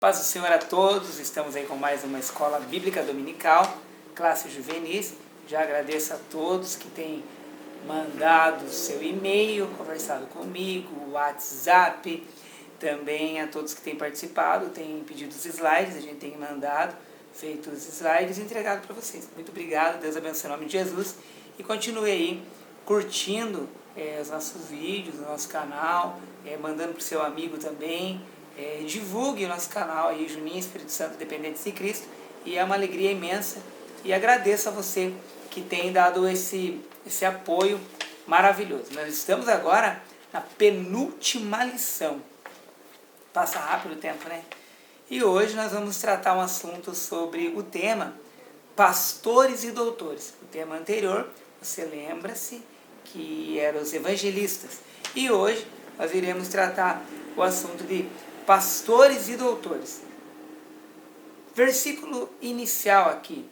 Paz do Senhor a todos, estamos aí com mais uma Escola Bíblica Dominical, classe juvenis. Já agradeço a todos que têm mandado seu e-mail, conversado comigo, WhatsApp, também a todos que têm participado, têm pedido os slides, a gente tem mandado, feito os slides e entregado para vocês. Muito obrigado, Deus abençoe em nome de Jesus e continue aí curtindo os nossos vídeos, o nosso canal, mandando para o seu amigo também. Divulgue o nosso canal aí, Juninho Espírito Santo Dependentes de Cristo, e é uma alegria imensa e agradeço a você que tem dado esse apoio maravilhoso. Nós estamos agora na penúltima lição, passa rápido o tempo, né? E hoje nós vamos tratar um assunto sobre o tema pastores e doutores. O tema anterior, você lembra-se que eram os evangelistas, e hoje nós iremos tratar o assunto de pastores e doutores. Versículo inicial aqui.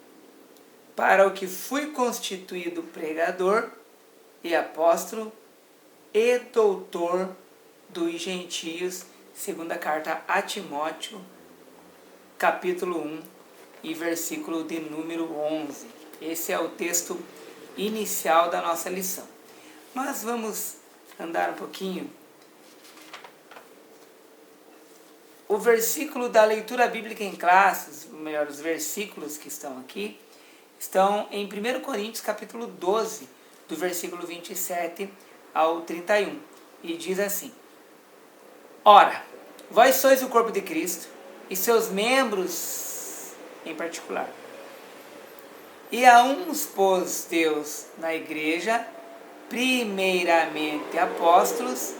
Para o que fui constituído pregador e apóstolo e doutor dos gentios, segunda carta a Timóteo, capítulo 1 e versículo de número 11. Esse é o texto inicial da nossa lição. Mas vamos andar um pouquinho. O versículo da leitura bíblica em classes, melhor, os versículos que estão aqui, estão em 1 Coríntios capítulo 12, do versículo 27 ao 31. E diz assim: Ora, vós sois o corpo de Cristo, e seus membros em particular. E a uns pôs Deus na igreja, primeiramente apóstolos,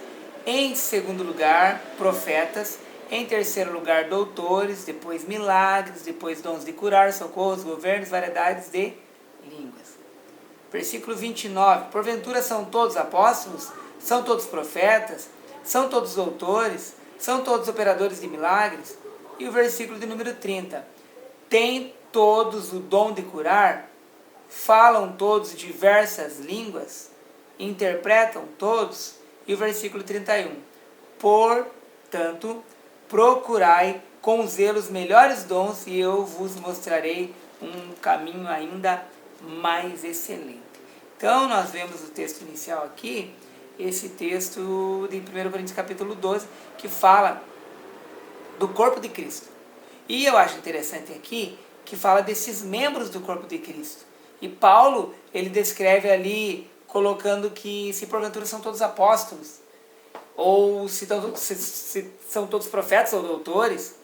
em segundo lugar profetas, em terceiro lugar, doutores, depois milagres, depois dons de curar, socorros, governos, variedades de línguas. Versículo 29. Porventura são todos apóstolos? São todos profetas? São todos doutores? São todos operadores de milagres? E o versículo de número 30. Têm todos o dom de curar? Falam todos diversas línguas? Interpretam todos? E o versículo 31. Portanto, procurai com zelo os melhores dons e eu vos mostrarei um caminho ainda mais excelente. Então, nós vemos o texto inicial aqui, esse texto de 1 Coríntios capítulo 12, que fala do corpo de Cristo. E eu acho interessante aqui que fala desses membros do corpo de Cristo. E Paulo, ele descreve ali, colocando que se porventura são todos apóstolos, ou se são todos profetas ou doutores,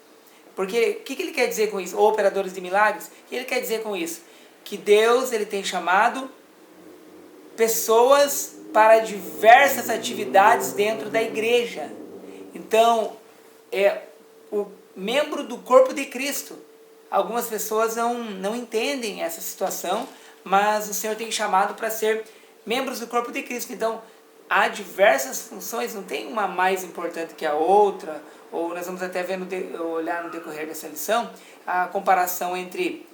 porque o que ele quer dizer com isso? Ou operadores de milagres? O que ele quer dizer com isso? Que Deus ele tem chamado pessoas para diversas atividades dentro da igreja. Então, é o membro do corpo de Cristo. Algumas pessoas não entendem essa situação, mas o Senhor tem chamado para ser membros do corpo de Cristo. Então, há diversas funções, não tem uma mais importante que a outra, ou nós vamos até ver olhar no decorrer dessa lição, a comparação entre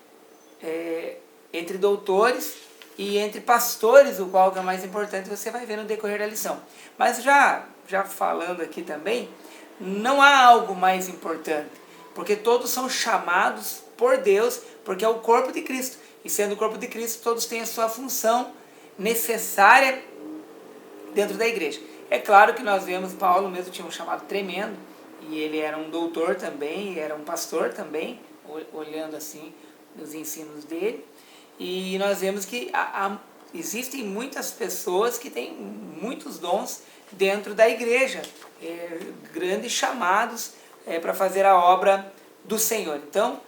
doutores e entre pastores, o qual é mais importante, você vai ver no decorrer da lição. Mas já falando aqui também, não há algo mais importante, porque todos são chamados por Deus, porque é o corpo de Cristo, e sendo o corpo de Cristo, todos têm a sua função necessária dentro da igreja. É claro que nós vemos, Paulo mesmo tinha um chamado tremendo, e ele era um doutor também, e era um pastor também, olhando assim nos ensinos dele, e nós vemos que existem muitas pessoas que têm muitos dons dentro da igreja, grandes chamados para fazer a obra do Senhor. Então,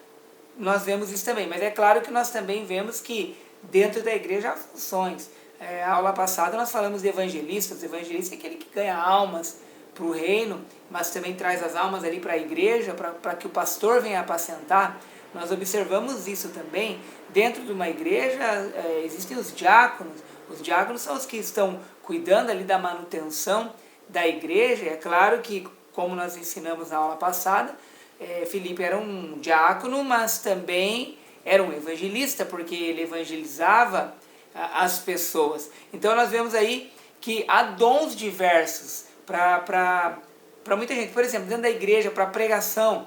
nós vemos isso também, mas é claro que nós também vemos que dentro da igreja há funções. A aula passada nós falamos de evangelistas. O evangelista é aquele que ganha almas para o reino, mas também traz as almas ali para a igreja, para que o pastor venha apacentar. Nós observamos isso também. Dentro de uma igreja existem os diáconos. Os diáconos são os que estão cuidando ali da manutenção da igreja. É claro que, como nós ensinamos na aula passada, Filipe era um diácono, mas também era um evangelista, porque ele evangelizava as pessoas. Então nós vemos aí que há dons diversos para muita gente. Por exemplo, dentro da igreja, para pregação,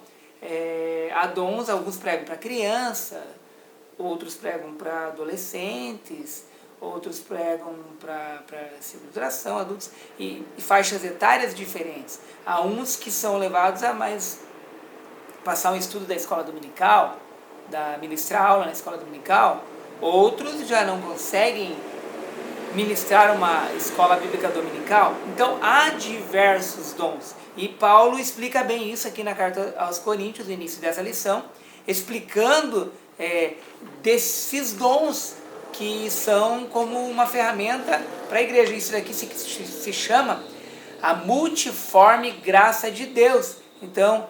há dons, alguns pregam para criança, outros pregam para adolescentes, outros pregam para segunda geração, adultos, e faixas etárias diferentes. Há uns que são levados a mais passar um estudo da escola dominical, ministrar aula na escola dominical, outros já não conseguem ministrar uma escola bíblica dominical. Então há diversos dons. E Paulo explica bem isso aqui na carta aos Coríntios, no início dessa lição, explicando desses dons que são como uma ferramenta para a igreja. Isso daqui se chama a multiforme graça de Deus. Então,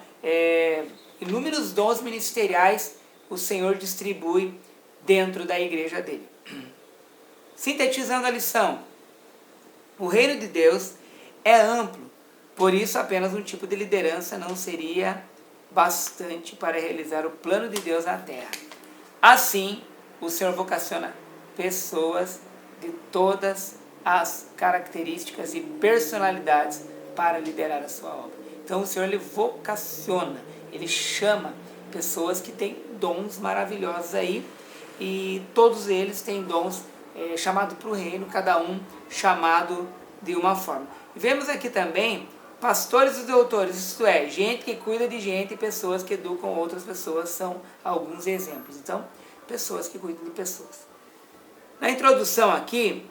inúmeros dons ministeriais o Senhor distribui dentro da igreja dele. Sintetizando a lição, o reino de Deus é amplo, por isso apenas um tipo de liderança não seria bastante para realizar o plano de Deus na terra. Assim, o Senhor vocaciona pessoas de todas as características e personalidades para liderar a sua obra. Então o Senhor, ele vocaciona, ele chama pessoas que têm dons maravilhosos aí, e todos eles têm dons chamados para o reino, cada um chamado de uma forma. E vemos aqui também pastores e doutores, isto é, gente que cuida de gente e pessoas que educam outras pessoas, são alguns exemplos. Então, pessoas que cuidam de pessoas. Na introdução aqui,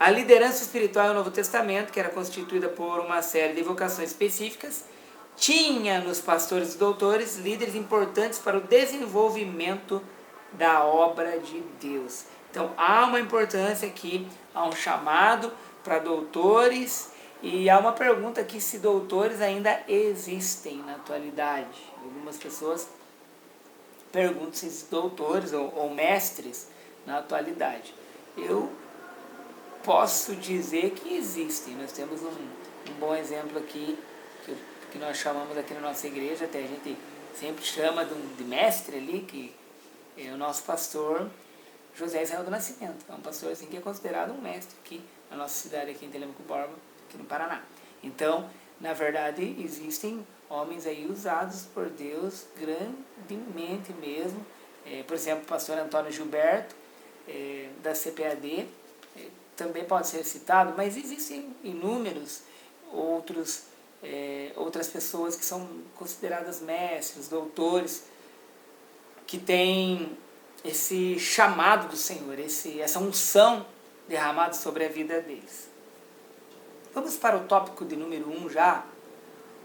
a liderança espiritual no Novo Testamento, que era constituída por uma série de vocações específicas, tinha nos pastores e doutores líderes importantes para o desenvolvimento da obra de Deus. Então há uma importância aqui, há um chamado para doutores, e há uma pergunta aqui se doutores ainda existem na atualidade. Algumas pessoas perguntam se doutores ou mestres na atualidade. Eu posso dizer que existem. Nós temos um bom exemplo aqui, que nós chamamos aqui na nossa igreja, até a gente sempre chama de mestre ali, que é o nosso pastor José Israel do Nascimento. É um pastor assim, que é considerado um mestre aqui na nossa cidade, aqui em Telêmaco Borba, aqui no Paraná. Então, na verdade, existem homens aí usados por Deus grandemente mesmo. Por exemplo, o pastor Antônio Gilberto, da CPAD, também pode ser citado, mas existem inúmeros outras pessoas que são consideradas mestres, doutores, que têm esse chamado do Senhor, essa unção derramada sobre a vida deles. Vamos para o tópico de número 1 já,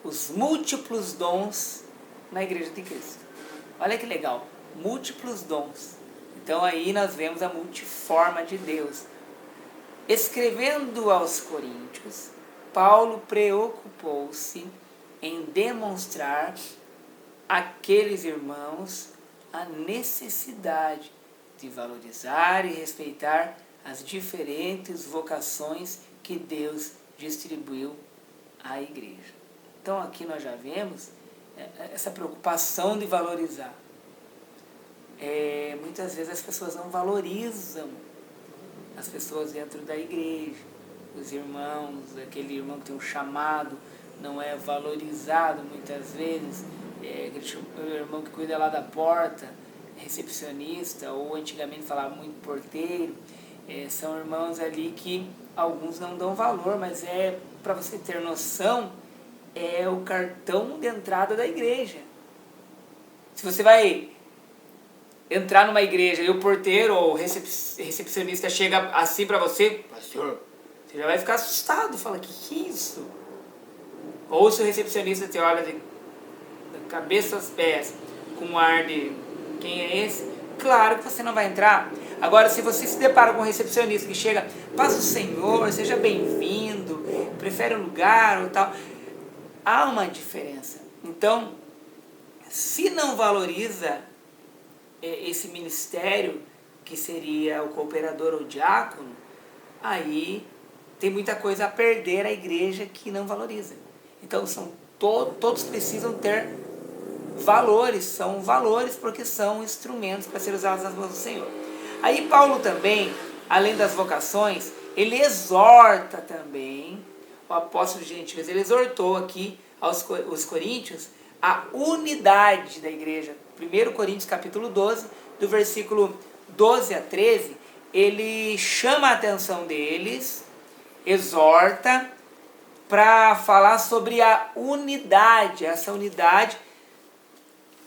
os múltiplos dons na Igreja de Cristo. Olha que legal, múltiplos dons. Então aí nós vemos a multiforma de Deus. Escrevendo aos Coríntios, Paulo preocupou-se em demonstrar àqueles irmãos a necessidade de valorizar e respeitar as diferentes vocações que Deus distribuiu à igreja. Então aqui nós já vemos essa preocupação de valorizar. Muitas vezes as pessoas não valorizam as pessoas dentro da igreja, os irmãos, aquele irmão que tem um chamado, não é valorizado muitas vezes, aquele irmão que cuida lá da porta, recepcionista, ou antigamente falava muito porteiro, são irmãos ali que alguns não dão valor, mas para você ter noção, é o cartão de entrada da igreja. Se você vai entrar numa igreja e o porteiro ou recepcionista chega assim para você, pastor, você já vai ficar assustado, fala, que é isso? Ou se o recepcionista te olha da cabeça aos pés com um ar de quem é esse, claro que você não vai entrar. Agora, se você se depara com um recepcionista que chega, paz do Senhor, seja bem-vindo, prefere um lugar ou tal, há uma diferença. Então, se não valoriza esse ministério, que seria o cooperador ou diácono, aí tem muita coisa a perder a igreja que não valoriza. Então todos precisam ter valores, são valores porque são instrumentos para ser usados nas mãos do Senhor. Aí Paulo também, além das vocações, ele exorta também, o apóstolo de Gentios, ele exortou aqui os coríntios a unidade da igreja. 1 Coríntios capítulo 12, do versículo 12 a 13, ele chama a atenção deles, exorta para falar sobre a unidade. Essa unidade,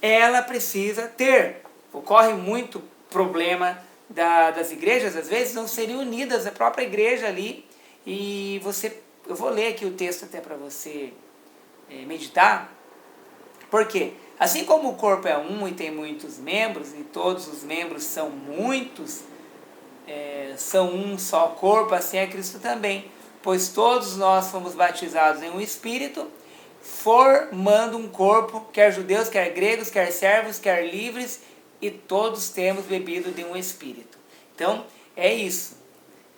ela precisa ter. Ocorre muito problema das igrejas, às vezes, não serem unidas, a própria igreja ali. E eu vou ler aqui o texto até para você meditar. Por quê? Assim como o corpo é um e tem muitos membros, e todos os membros são muitos, são um só corpo, assim é Cristo também. Pois todos nós fomos batizados em um Espírito, formando um corpo, quer judeus, quer gregos, quer servos, quer livres, e todos temos bebido de um Espírito. Então, é isso.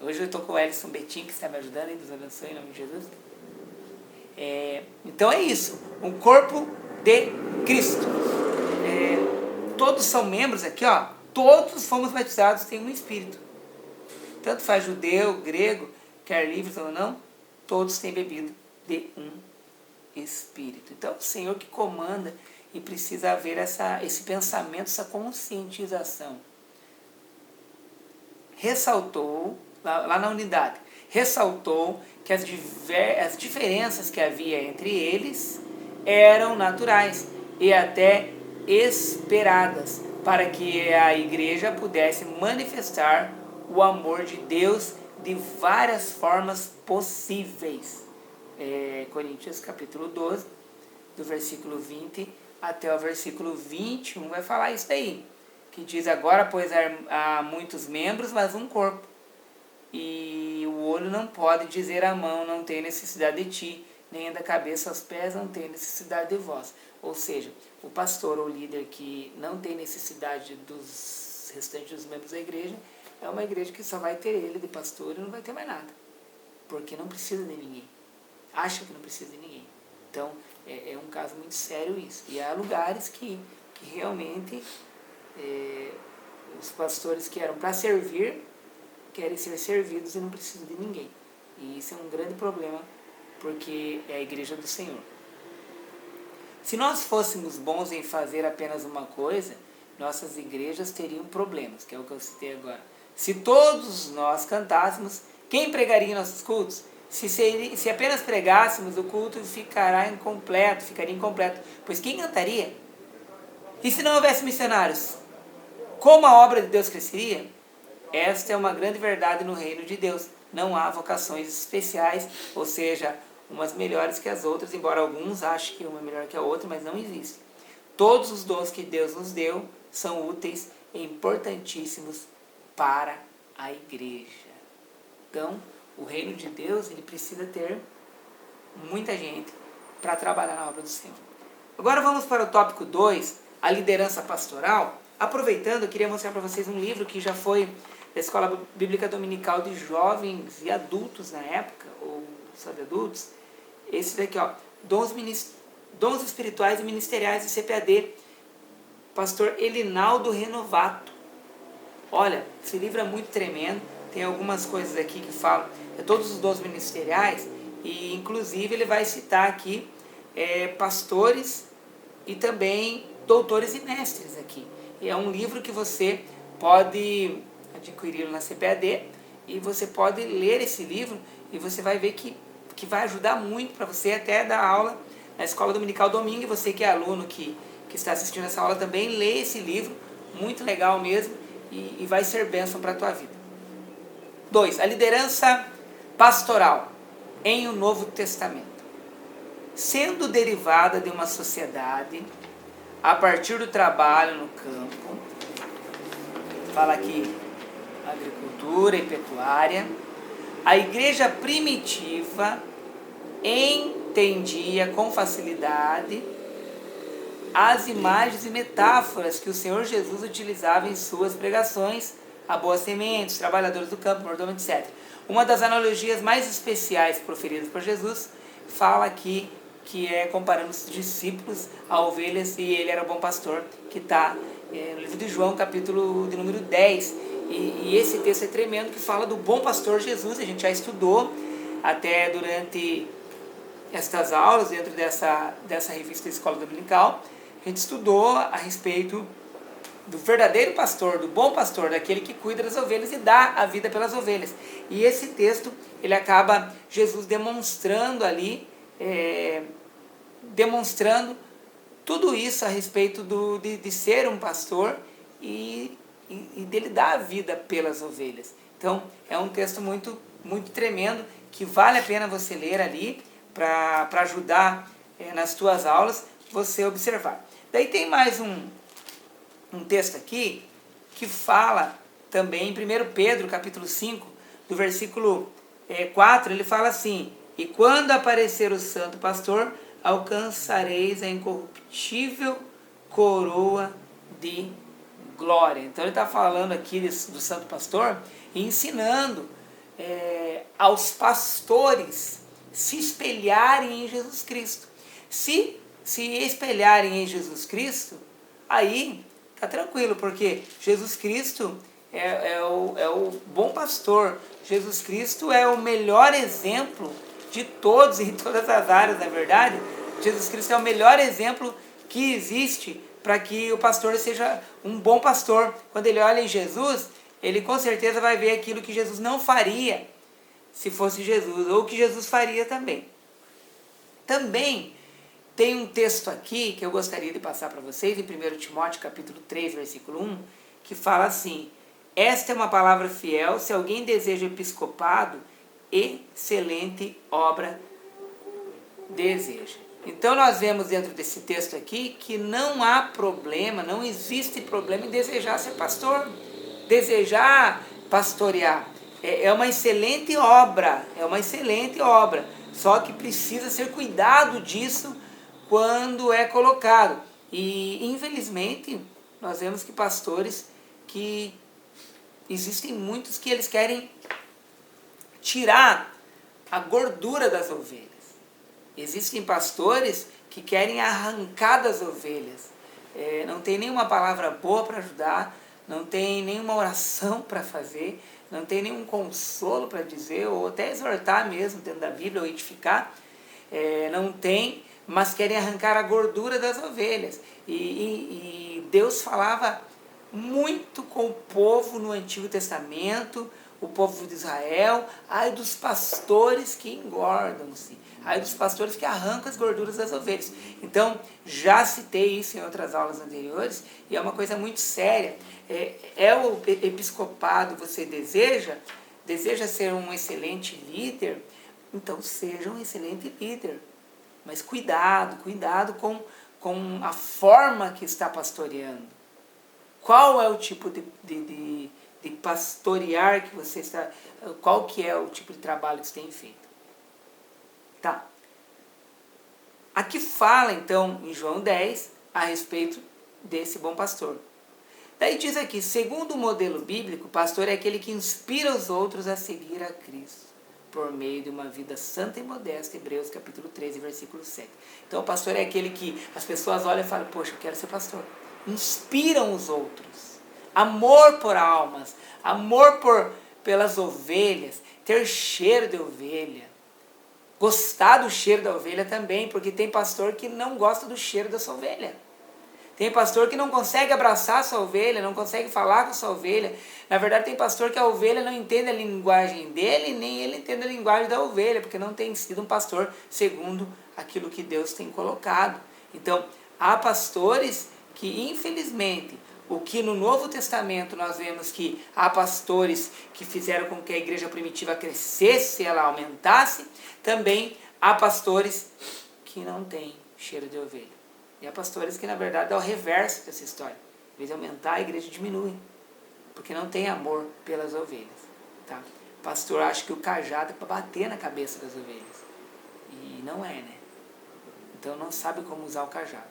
Hoje eu estou com o Elison Betim, que está me ajudando, e Deus abençoe em nome de Jesus. Então é isso, um corpo de Cristo. Todos são membros aqui, ó, todos fomos batizados em um Espírito. Tanto faz judeu, grego, quer livres ou não, todos têm bebido de um Espírito. Então o Senhor que comanda, e precisa haver esse pensamento, essa conscientização. Ressaltou, lá na unidade, ressaltou que as diferenças que havia entre eles eram naturais e até esperadas, para que a igreja pudesse manifestar o amor de Deus de várias formas possíveis. Coríntios capítulo 12, do versículo 20 até o versículo 21, vai falar isso daí, que diz: agora, pois há muitos membros, mas um corpo. E o olho não pode dizer à mão, não tem necessidade de ti, nem da cabeça aos pés, não tem necessidade de vós. Ou seja, o pastor ou líder que não tem necessidade dos restantes dos membros da igreja, é uma igreja que só vai ter ele de pastor e não vai ter mais nada. Porque não precisa de ninguém. Acha que não precisa de ninguém. Então, é um caso muito sério isso. E há lugares que realmente os pastores que eram para servir, querem ser servidos e não precisam de ninguém. E isso é um grande problema, porque é a igreja do Senhor. Se nós fôssemos bons em fazer apenas uma coisa, nossas igrejas teriam problemas, que é o que eu citei agora. Se todos nós cantássemos, quem pregaria em nossos cultos? Se apenas pregássemos, o culto ficaria incompleto, pois quem cantaria? E se não houvesse missionários, como a obra de Deus cresceria? Esta é uma grande verdade no reino de Deus. Não há vocações especiais, ou seja, umas melhores que as outras, embora alguns achem que uma é melhor que a outra, mas não existe. Todos os dons que Deus nos deu são úteis e importantíssimos para a igreja. Então, o reino de Deus, ele precisa ter muita gente para trabalhar na obra do Senhor. Agora vamos para o tópico 2, a liderança pastoral. Aproveitando, eu queria mostrar para vocês um livro que já foi da Escola Bíblica Dominical de Jovens e Adultos na época, ou só de adultos. Esse daqui, ó, Dons Espirituais e Ministeriais do CPAD, pastor Elinaldo Renovato. Olha, esse livro é muito tremendo, tem algumas coisas aqui que falam todos os dons ministeriais, e inclusive ele vai citar aqui pastores e também doutores e mestres aqui. E é um livro que você pode adquiri-lo na CPAD, e você pode ler esse livro, e você vai ver que vai ajudar muito para você até dar aula na Escola Dominical domingo, e você que é aluno que está assistindo essa aula também, lê esse livro, muito legal mesmo, e vai ser bênção para a tua vida. 2. A liderança pastoral em o Novo Testamento. Sendo derivada de uma sociedade a partir do trabalho no campo, fala aqui agricultura e pecuária, a igreja primitiva entendia com facilidade as imagens e metáforas que o Senhor Jesus utilizava em suas pregações, a boa semente, os trabalhadores do campo, mordomo, etc. Uma das analogias mais especiais proferidas por Jesus fala aqui que é comparando os discípulos a ovelhas, e ele era o bom pastor, que está no livro de João, capítulo de número 10. E esse texto é tremendo, que fala do bom pastor Jesus. A gente já estudou até durante estas aulas dentro dessa revista Escola Dominical, a gente estudou a respeito do verdadeiro pastor, do bom pastor, daquele que cuida das ovelhas e dá a vida pelas ovelhas. E esse texto, ele acaba Jesus demonstrando ali, demonstrando tudo isso a respeito de ser um pastor e dele dar a vida pelas ovelhas. Então, é um texto muito, muito tremendo, que vale a pena você ler ali, para ajudar nas tuas aulas, você observar. Daí tem mais um texto aqui, que fala também, em 1 Pedro, capítulo 5, do versículo 4, ele fala assim: e quando aparecer o santo pastor, alcançareis a incorruptível coroa de glória. Então ele está falando aqui do santo pastor e ensinando aos pastores se espelharem em Jesus Cristo. Se espelharem em Jesus Cristo, aí tá tranquilo, porque Jesus Cristo é o bom pastor. Jesus Cristo é o melhor exemplo de todos, em todas as áreas, na verdade. Jesus Cristo é o melhor exemplo que existe para que o pastor seja um bom pastor. Quando ele olha em Jesus, ele com certeza vai ver aquilo que Jesus não faria se fosse Jesus, ou que Jesus faria também. Também tem um texto aqui que eu gostaria de passar para vocês, em 1 Timóteo capítulo 3, versículo 1, que fala assim: esta é uma palavra fiel, se alguém deseja episcopado, excelente obra deseja. Então nós vemos dentro desse texto aqui que não há problema, não existe problema em desejar ser pastor, desejar pastorear. É uma excelente obra, só que precisa ser cuidado disso quando é colocado. E infelizmente nós vemos que pastores, que existem muitos que eles querem tirar a gordura das ovelhas. Existem pastores que querem arrancar das ovelhas. Não tem nenhuma palavra boa para ajudar, não tem nenhuma oração para fazer, não tem nenhum consolo para dizer, ou até exortar mesmo dentro da Bíblia, ou edificar. Não tem, mas querem arrancar a gordura das ovelhas. E Deus falava muito com o povo no Antigo Testamento, o povo de Israel: ai dos pastores que engordam-se, ai dos pastores que arrancam as gorduras das ovelhas. Então, já citei isso em outras aulas anteriores, e é uma coisa muito séria. O episcopado, você deseja ser um excelente líder, então seja um excelente líder. Mas cuidado com a forma que está pastoreando. Qual é o tipo de pastorear que você está... Qual que é o tipo de trabalho que você tem feito? Tá. Aqui fala, então, em João 10, a respeito desse bom pastor. Daí diz aqui: segundo o modelo bíblico, o pastor é aquele que inspira os outros a seguir a Cristo, por meio de uma vida santa e modesta. Hebreus capítulo 13, versículo 7. Então o pastor é aquele que as pessoas olham e falam: poxa, eu quero ser pastor. Inspiram os outros. Amor por almas, amor pelas ovelhas, ter cheiro de ovelha. Gostar do cheiro da ovelha também, porque tem pastor que não gosta do cheiro da sua ovelha. Tem pastor que não consegue abraçar a sua ovelha, não consegue falar com a sua ovelha. Na verdade, tem pastor que a ovelha não entende a linguagem dele, nem ele entende a linguagem da ovelha, porque não tem sido um pastor segundo aquilo que Deus tem colocado. Então, há pastores que, infelizmente, o que no Novo Testamento nós vemos que há pastores que fizeram com que a igreja primitiva crescesse, ela aumentasse, também há pastores que não têm cheiro de ovelha. E há pastores que, na verdade, é o reverso dessa história. Em vez de aumentar, a igreja diminui, porque não tem amor pelas ovelhas. Tá? O pastor acha que o cajado é para bater na cabeça das ovelhas. E não é, né? Então não sabe como usar o cajado.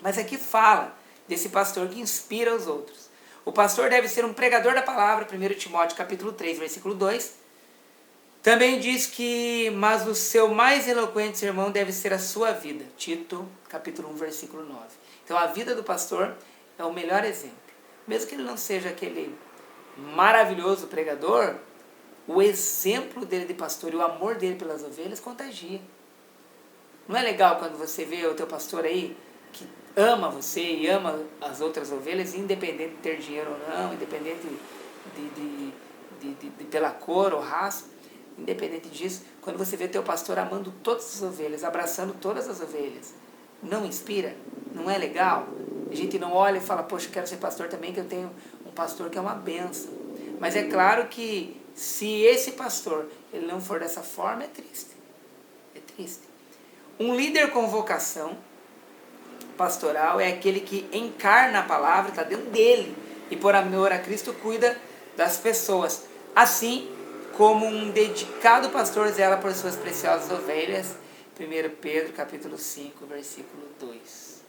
Mas aqui fala desse pastor que inspira os outros. O pastor deve ser um pregador da palavra, 1 Timóteo capítulo 3, versículo 2. Também diz que, mas o seu mais eloquente sermão deve ser a sua vida. Tito, capítulo 1, versículo 9. Então a vida do pastor é o melhor exemplo. Mesmo que ele não seja aquele maravilhoso pregador, o exemplo dele de pastor e o amor dele pelas ovelhas contagia. Não é legal quando você vê o teu pastor aí, que ama você e ama as outras ovelhas, independente de ter dinheiro ou não, independente pela cor ou raça, independente disso, quando você vê teu pastor amando todas as ovelhas, abraçando todas as ovelhas, não inspira? Não é legal? A gente não olha e fala, poxa, eu quero ser pastor também, que eu tenho um pastor que é uma bênção. Mas é claro que se esse pastor ele não for dessa forma, é triste. É triste. Um líder com vocação pastoral é aquele que encarna a palavra, está dentro dele, e por amor a Cristo cuida das pessoas. Assim como um dedicado pastor zela por suas preciosas ovelhas. 1 Pedro capítulo 5, versículo 2.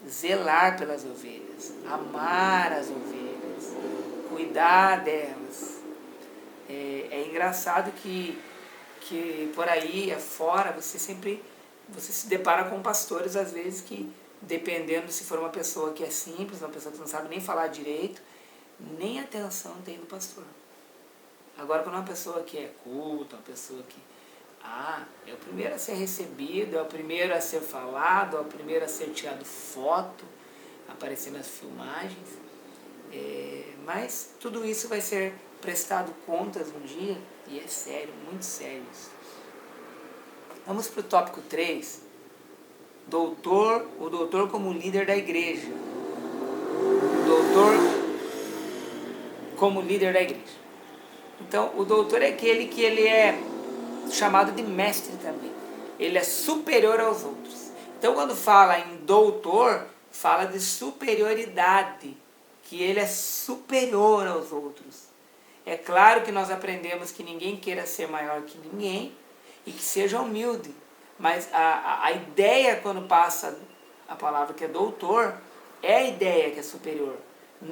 Zelar pelas ovelhas, amar as ovelhas, cuidar delas. É engraçado que por aí afora você se depara com pastores às vezes que, dependendo se for uma pessoa que é simples, uma pessoa que não sabe nem falar direito, nem atenção tem do pastor. Agora, quando uma pessoa que é culta, uma pessoa que é o primeiro a ser recebido, é o primeiro a ser falado, é o primeiro a ser tirado foto, aparecer nas filmagens, mas tudo isso vai ser prestado contas um dia, e é sério, muito sério isso. Vamos para o tópico 3, o doutor como líder da igreja. O doutor como líder da igreja. Então, o doutor é aquele que ele é chamado de mestre também. Ele é superior aos outros. Então, quando fala em doutor, fala de superioridade, que ele é superior aos outros. É claro que nós aprendemos que ninguém queira ser maior que ninguém e que seja humilde. Mas a ideia, quando passa a palavra que é doutor, é a ideia que é superior.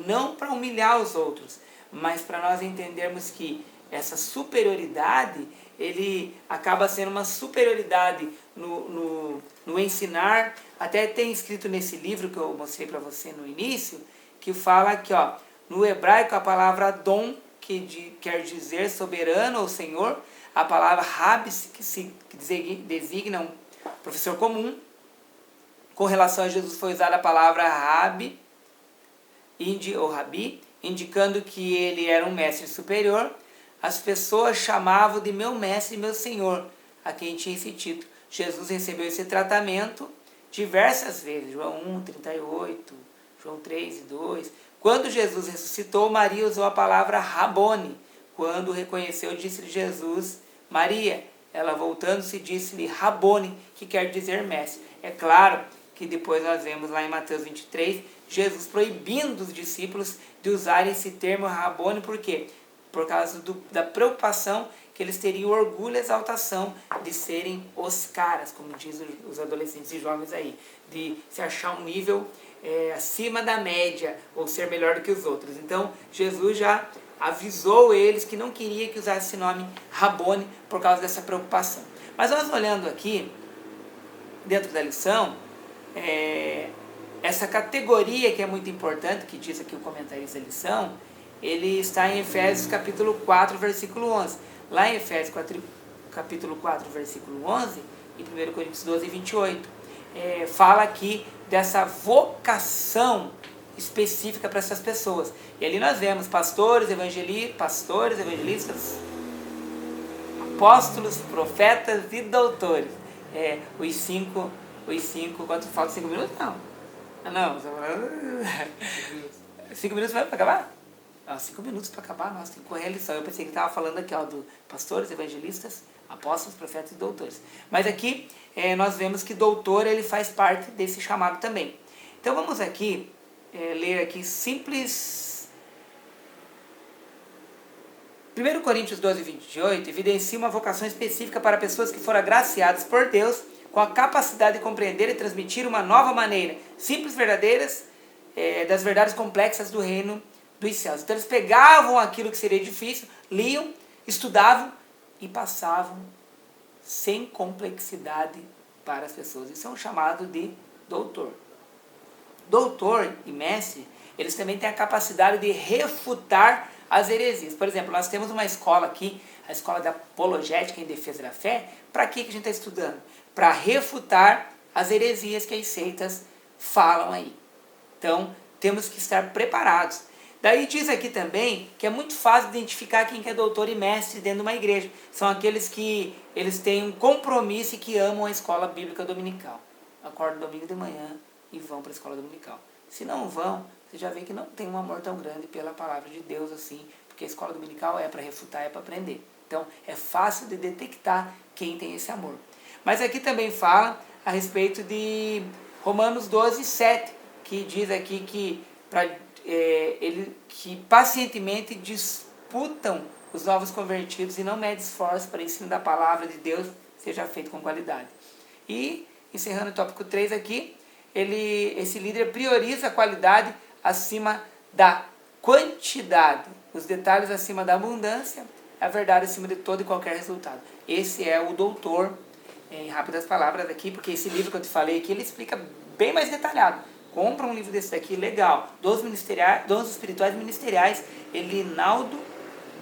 Não para humilhar os outros, mas para nós entendermos que essa superioridade, ele acaba sendo uma superioridade no ensinar. Até tem escrito nesse livro que eu mostrei para você no início, que fala aqui, no hebraico a palavra Adon, que quer dizer soberano ou senhor, a palavra Rabi, que designa um professor comum. Com relação a Jesus foi usada a palavra Rabi, ou Rabi, indicando que ele era um mestre superior. As pessoas chamavam de meu mestre e meu senhor, a quem tinha esse título. Jesus recebeu esse tratamento diversas vezes, João 1, 38, João 3 e 2. Quando Jesus ressuscitou, Maria usou a palavra Rabone. Quando o reconheceu, disse-lhe Jesus, Maria. Ela voltando-se disse-lhe Rabone, que quer dizer mestre. É claro que depois nós vemos lá em Mateus 23, Jesus proibindo os discípulos de usarem esse termo Rabone, por quê? Por causa da preocupação que eles teriam orgulho e exaltação de serem os caras, como dizem os adolescentes e jovens aí, de se achar um nível acima da média, ou ser melhor do que os outros. Então, Jesus já avisou eles que não queria que usasse esse nome Rabone por causa dessa preocupação. Mas nós olhando aqui, dentro da lição, essa categoria que é muito importante, que diz aqui o comentarista da lição, ele está em Efésios capítulo 4, versículo 11. Lá em Efésios capítulo 4, versículo 11, e 1 Coríntios 12, 28, fala aqui dessa vocação específica para essas pessoas. E ali nós vemos pastores, evangelistas, apóstolos, profetas e doutores. Os cinco, quanto falta? 5 minutos? Não. 5 minutos vai acabar? 5 minutos para acabar, nossa, tem que correr a lição. Eu pensei que estava falando aqui, do pastores, evangelistas, apóstolos, profetas e doutores. Mas aqui nós vemos que doutor ele faz parte desse chamado também. Então vamos aqui ler aqui simples. 1 Coríntios 12, 28 evidencia uma vocação específica para pessoas que foram agraciadas por Deus com a capacidade de compreender e transmitir uma nova maneira, simples, verdadeiras, das verdades complexas do reino dos céus. Então eles pegavam aquilo que seria difícil, liam, estudavam e passavam sem complexidade para as pessoas. Isso é um chamado de doutor. Doutor e mestre, eles também têm a capacidade de refutar as heresias. Por exemplo, nós temos uma escola aqui, a escola da apologética em defesa da fé. Para que a gente está estudando? para refutar as heresias que as seitas falam aí. Então, temos que estar preparados. Daí diz aqui também que é muito fácil identificar quem que é doutor e mestre dentro de uma igreja. São aqueles que eles têm um compromisso e que amam a escola bíblica dominical. Acordam domingo de manhã e vão para a escola dominical. Se não vão, você já vê que não tem um amor tão grande pela palavra de Deus assim, porque a escola dominical é para refutar, é para aprender. Então, é fácil de detectar quem tem esse amor. Mas aqui também fala a respeito de Romanos 12, 7, que diz aqui que, que pacientemente disputam os novos convertidos e não medem esforço para o ensino da palavra de Deus seja feito com qualidade. E, encerrando o tópico 3 aqui, esse líder prioriza a qualidade acima da quantidade, os detalhes acima da abundância, a verdade acima de todo e qualquer resultado. Esse é o doutor, em rápidas palavras aqui, porque esse livro que eu te falei aqui, ele explica bem mais detalhado. Compra um livro desse daqui, legal, Dons Espirituais Ministeriais, Elinaldo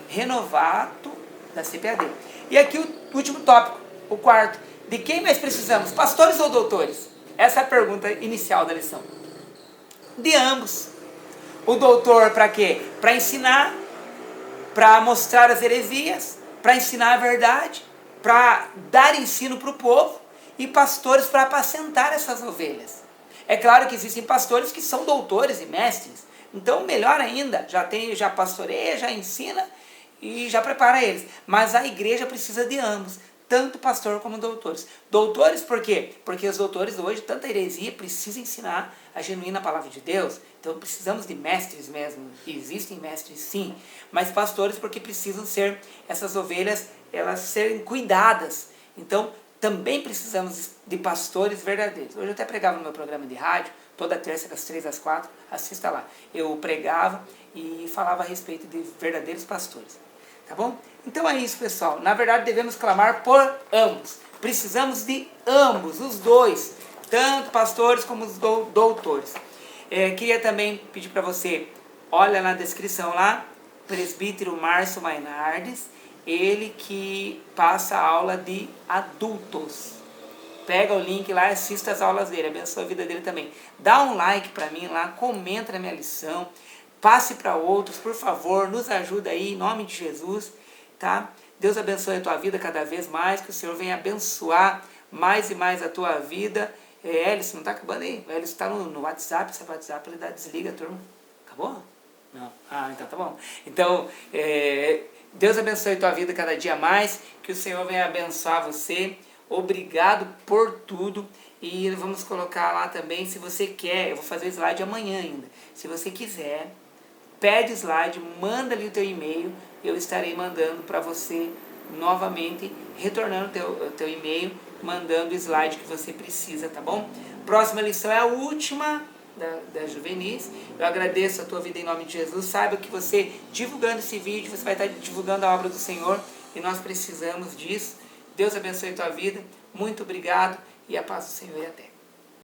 Renovato, da CPAD. E aqui o último tópico, o quarto, de quem mais precisamos, pastores ou doutores? Essa é a pergunta inicial da lição. De ambos. O doutor para quê? Para ensinar, para mostrar as heresias, para ensinar a verdade, para dar ensino para o povo, e pastores para apacentar essas ovelhas. É claro que existem pastores que são doutores e mestres, então melhor ainda, já pastoreia, já ensina e já prepara eles. Mas a igreja precisa de ambos, tanto pastor como doutores. Doutores por quê? Porque os doutores hoje, tanta heresia, precisam ensinar a genuína palavra de Deus. Então precisamos de mestres mesmo. Existem mestres sim, mas pastores porque precisam ser essas ovelhas, elas serem cuidadas. Então também precisamos de pastores verdadeiros. Hoje eu até pregava no meu programa de rádio, toda terça das 3 às 4, assista lá. Eu pregava e falava a respeito de verdadeiros pastores. Tá bom? Então é isso, pessoal. Na verdade, devemos clamar por ambos. Precisamos de ambos, os dois. Tanto pastores como os doutores. Queria também pedir para você, olha na descrição lá, presbítero Márcio Mainardes, ele que passa a aula de adultos. Pega o link lá e assista as aulas dele, abençoa a vida dele também. Dá um like para mim lá, comenta na minha lição, passe para outros, por favor, nos ajuda aí, em nome de Jesus, tá? Deus abençoe a tua vida cada vez mais, que o Senhor venha abençoar mais e mais a tua vida. Elis, não tá acabando aí? O Elis tá no WhatsApp, esse WhatsApp ele desliga, turma. Acabou? Não. Ah, então tá bom. Então, Deus abençoe a tua vida cada dia mais, que o Senhor venha abençoar você. Obrigado por tudo. E vamos colocar lá também, se você quer, eu vou fazer o slide amanhã ainda. Se você quiser, pede o slide, manda ali o teu e-mail, eu estarei mandando para você novamente, retornando o teu e-mail, mandando o slide que você precisa, tá bom? Próxima lição é a última da Juvenis. Eu agradeço a tua vida em nome de Jesus. Saiba que você, divulgando esse vídeo, você vai estar divulgando a obra do Senhor e nós precisamos disso. Deus abençoe a tua vida. Muito obrigado e a paz do Senhor e até.